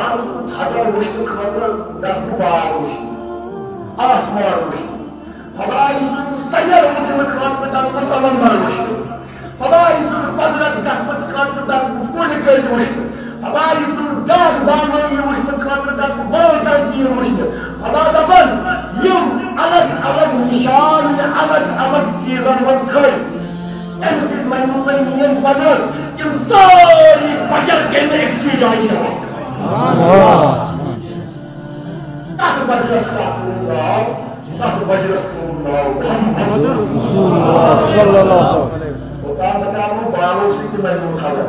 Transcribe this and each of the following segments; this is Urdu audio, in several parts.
خطر وشن خاطر گژھٕ بہٕ بال وٕچھنہِ آسمان وٕچھنہِ خۄداے سُنٛد سیر وٕچھنہٕ خاطرٕ گژھٕ بہٕ سمندر وٕچھنہِ خۄداے سُنٛد قۄدرت گژھنہٕ خاطرٕ گژھٕ بہٕ کُلۍ کٔٹۍ وٕچھنہِ خۄداے سُنٛد بیٛاکھ بانٲیی وٕچھنہٕ خاطرٕ گژھٕ بہٕ باقٕے چیٖز وٕچھنہِ خۄدا دپان یِم الگ الگ نشان مےٚ الگ الگ چیٖزن منٛز تھٲے امہِ سۭتۍ ونو تۄہہِ میٲنۍ قۄدرت تِم سٲری بچر گٔے نہٕ أکسٕے جایہِ جمع تتھ بجرس کیٛاہ کوٚرُن ناو تتھ بجرس کوٚرُن ناو محمد رسول اللہ صلی اللہ علیہ وسلم اوٚتام دپیٛاو بہٕ بالو سۭتۍ تہِ ونو خبر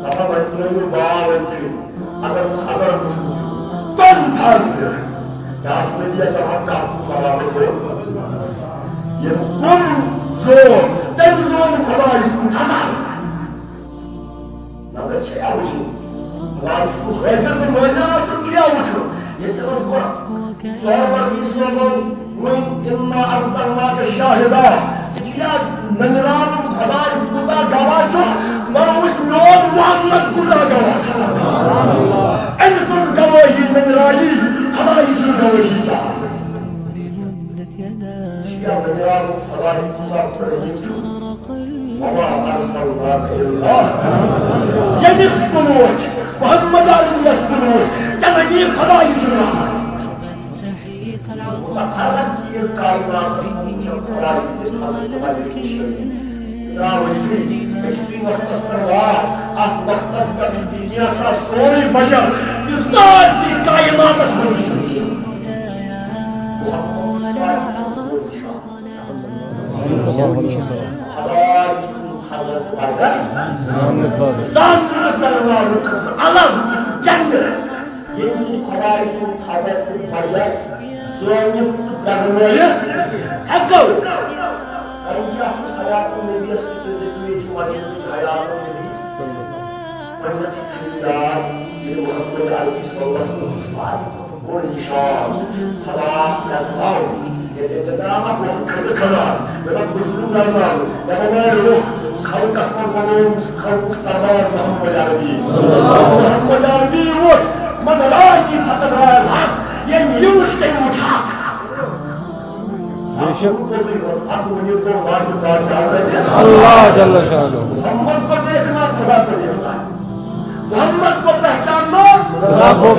دپان وۄنۍ ترٛٲیِو بال أتھی اگر خبر وٕچھُن چھُ تۄہہِ تھاو کیٛاہ نبی دپان کتھ برابر ییٚمۍ کُن زور تٔمۍ زون خۄداے سُنٛد تصل مگر چھِ یا وٕچھُن خۄداے سُنٛد حٲضِر تہٕ نٲظِر آسُن چھُ یا وٕچھُن ییٚتہِ اوس گۄڈٕ ژوربَرگی صٲبَن وۄنۍ اِنا ارسلناکَ شاہِدا ژٕ چھُ یا نٔنٛدراوُن خۄداے کوٗتاہ گواہ چھُ وۄنۍ وٕچھ میون محمد کوٗتاہ گواہ چھُ أمۍ سٕنٛز گوٲہی نٔنٛدرایی خۄداے سٕنٛز گوٲہی کیٛاہ ییٚمِس کُنوُہ محمد عربیت کُنوُہ ژےٚ خۄداے سٕنٛز ہر چیٖز کائناتس منٛز چھُ خۄداے سٕنٛدِس ترٛاوٕنۍ أکسٕے وقتس پٮ۪ٹھ وار اکھ وقتس پٮ۪ٹھ چھُ کینٛژھا سورُے بشر یُس سارسٕے کائناتس منٛز چھُ الگ جنگ ییٚمہِ سۭتۍ خۄداے سُنٛد حضرت بجر زٲنِتھ تہٕ گرمٲیِتھ ہٮ۪کو وۄنۍ کیٛاہ چھُس حیات النبیَس سۭتۍ چھُ ونیمٕتۍ حیات النبی گۄڈنٮ۪تھٕے تھٲیِو یاد ییٚلہِ محمد عربی صٲبَس منٛز بوٚڑ نِشان خدا پرٛزناوُن خلقس منٛز بنووُم خلقُک سردار محمد عربی محمد عربی وُچھ مگر آیی فتح رایل حق ییٚمۍ یہِ وُچھ تٔمۍ وُچھ حق اللہ جل شانہ محمد کو دیکھنا خدا کو دیکھنا ہے محمد کو پہچاننا خدا کو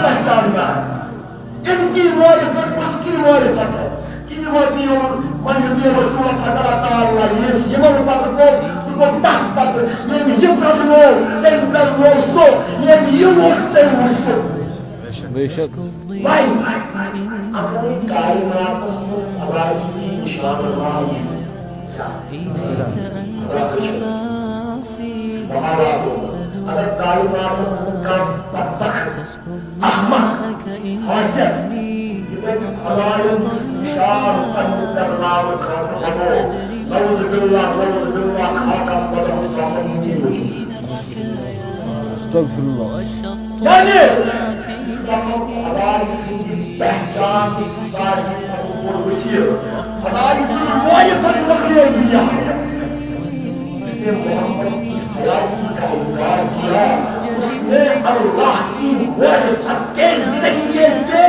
پہچاننا ہے ان کی معرفت اس کی معرفت ہے من يطيع رسول فقد اطاع الله يمن پتہٕ سُہ گوٚو تس پتہٕ ییٚمۍ یہِ پرٛزنوو تٔمۍ پرٛزنوو سُہ ییٚمۍ یہِ ووٚن تٔمۍ وُچھ سُہ وۄنۍ اگرے کائناتس منٛز خۄداے سُنٛد نِشان لایہِ اگر کائناتس منٛز کانٛہہ بدبخت احمق حٲصِل خدایَن دِژ نِشان پنٛنہِ پرٛزناونہٕ خٲطرٕ وَنو نعوذ باللہ خاکم بدہم صافن استغفر اللہ یعنی خداے سٕنٛدِ پہچان سارنٕے کھۄتہٕ بوٚڑ وسیٖلہٕ خداے سٕنٛز معرفت مۄکلے دُنیا اس نے محمد کی حیاتی کا انکار کیا اس نے اللہ کی معرفت کے ذریعے سے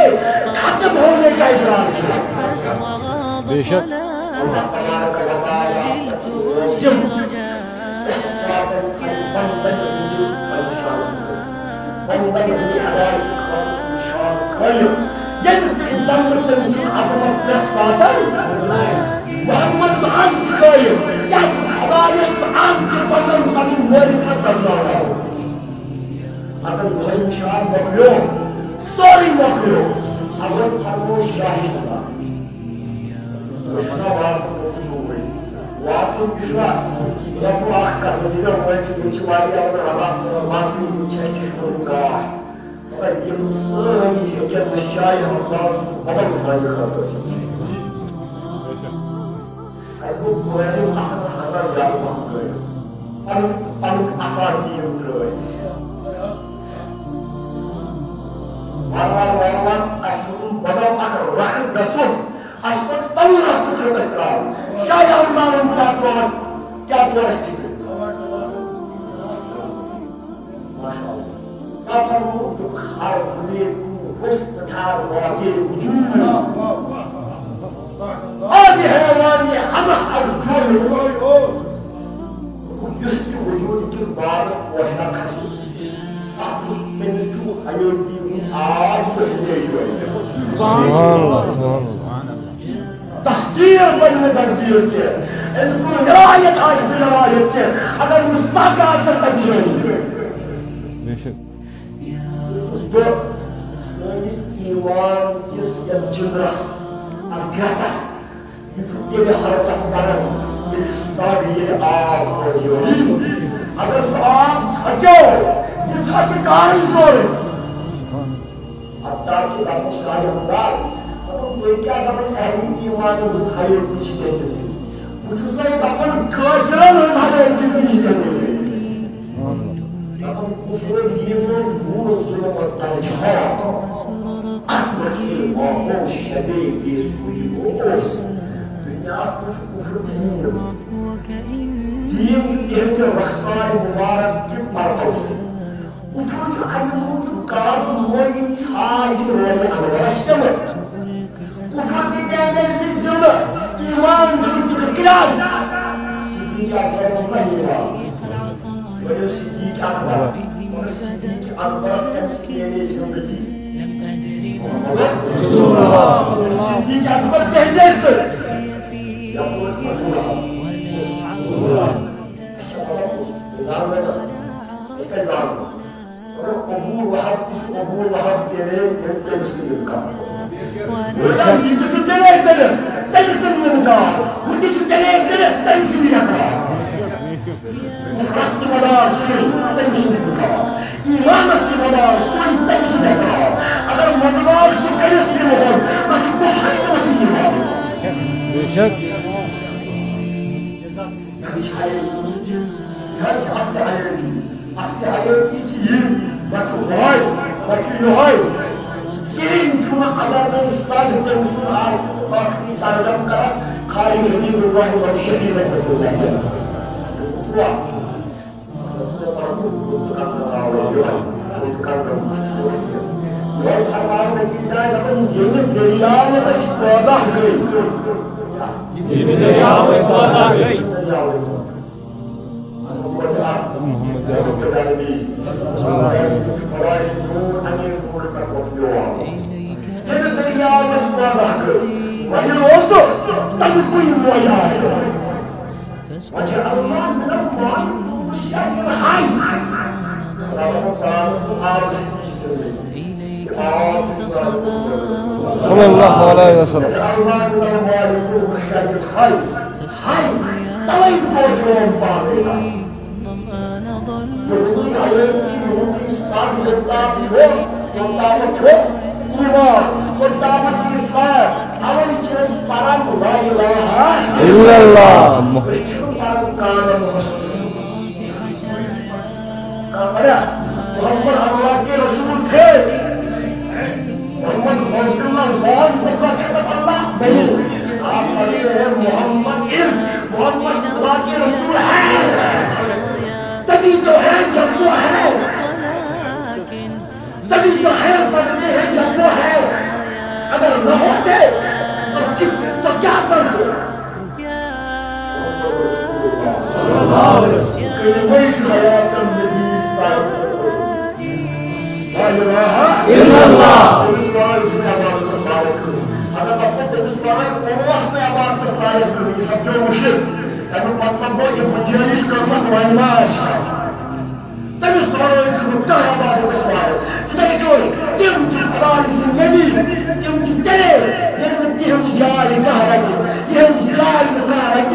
ختم ہونے کا اقرار کیا بے شک اللہ تبارک و تعالی جب اسرائیل کی بندگی پریشان بندگی حلال نشان قائم یعنی سے دم تمسی عظمت رسالت محمد عز قائم یا خدایس عز بدن بدن معرفت رسالت اگر وہ نشان مکلو سوری مکلو اگر فرموش شاہد ہوا وشنا واقع کشنا رب آخ کا مدینہ ہوئے کہ مجھے واری اگر رباس واقعی مجھے کشنوں گاش مگر یہ ساری حجر مشاہی ہم اللہ بدل سائی خاطر ایکو قرآن اصل حضر یاد مانگوئے پنک اصادیم دروئے واروان اشکرون بدل اکر رحم رسول اشکر طورا فکر استرال شاید امانم کیا دوست کی ماشاءاللہ تموت خلق واستتار واقع وجود هذه حيواني أنا أرجو يسكي وجود كبار وشاكس أعطي من الشوق أيودي سبحان الله تصدير بل تصدير كي انسان راية آج بلا راية كي اگر مستاق آسر تجرين تو سنس ایوان کس یم جندرس اگرس يتبتدي حركة قدم يستاقي آب ويوري اگر سآب تحجو يتحجي كاري سوري حتى كي تابو شاية مدار تو کیا دپن اہلی ایمان وزہائر پیچھے دینے سے مجھوز میں دپن کاجران وزہائر پیچھے دینے سے دپن کفر دیمون بور ظلم و ترجحہ اصبحی ماہو شدید سوئی بوس دنیا اس کفر دیم جو دیم کے رخصان مبارک کی پرتو سے کفر جو اگر جو کار موئی چھائی جو روی انورشتے ہوئے وفاقي دانا سلسلة إيمان تبدو الكلام صديق أكبر من الله ولو صديق أكبر والصديق أكبر استمسكيني زندتي رسول الله الصديق أكبر تهدس يقول قبول وحب تلين تنسل الكعب ولكن يجب تلين تنسل الكعب وتجب تلين تنسل الكعب رست مدار سوي تنسل الكعب إيمان رست مدار سوي تنسل الكعب أگر مزبار سوي تنسل الكعب لكن تحرك وتجي بشك هاي أصل حياتي تجيب وتوهاي وتوهاي كين جمع أدار الصالح تنسل عاصم باقي تعلم كراس خارج هني بالله والشهيد والله جوا اور ہمارا نتیجہ ہے کہ یہ دریا میں اسپادا گئی یہ دریا میں اسپادا گئی محمد رب العالمین صلی اللہ علیہ وسلم امیر پور کا کوتیوا یہ دریا میں اسپادا گئی وہی روز تب کوئی مویا ہے وجہ اللہ من اللہ شاہد حی اللہ تعالی صلى الله عليه وسلم إلا الله محمد اللہ کے رسول تھے محمد رسول اللہ نہیں آپ پڑھتے ہیں محمد اللہ کے رسول ہے تبھی تو ہے جب وہ ہے تبھی تو ہے پڑھتے ہیں جب وہ ہے اگر نہ ہوتے تو کیا پڑھتے صلی اللہ علیہ وسلم لا إله إلا الله الإسلام سنة الله مستعرق أنا بقول المستعرق ووصنا الله مستعرق يسميه مشرك أنا بطلبه يمجيش كالمصر ما أشعر تمسرع يسمى الله مستعرق فتقول تم تفرائز النبي تم تدلل يمديهم جاري كهرك يهم جاري كهرك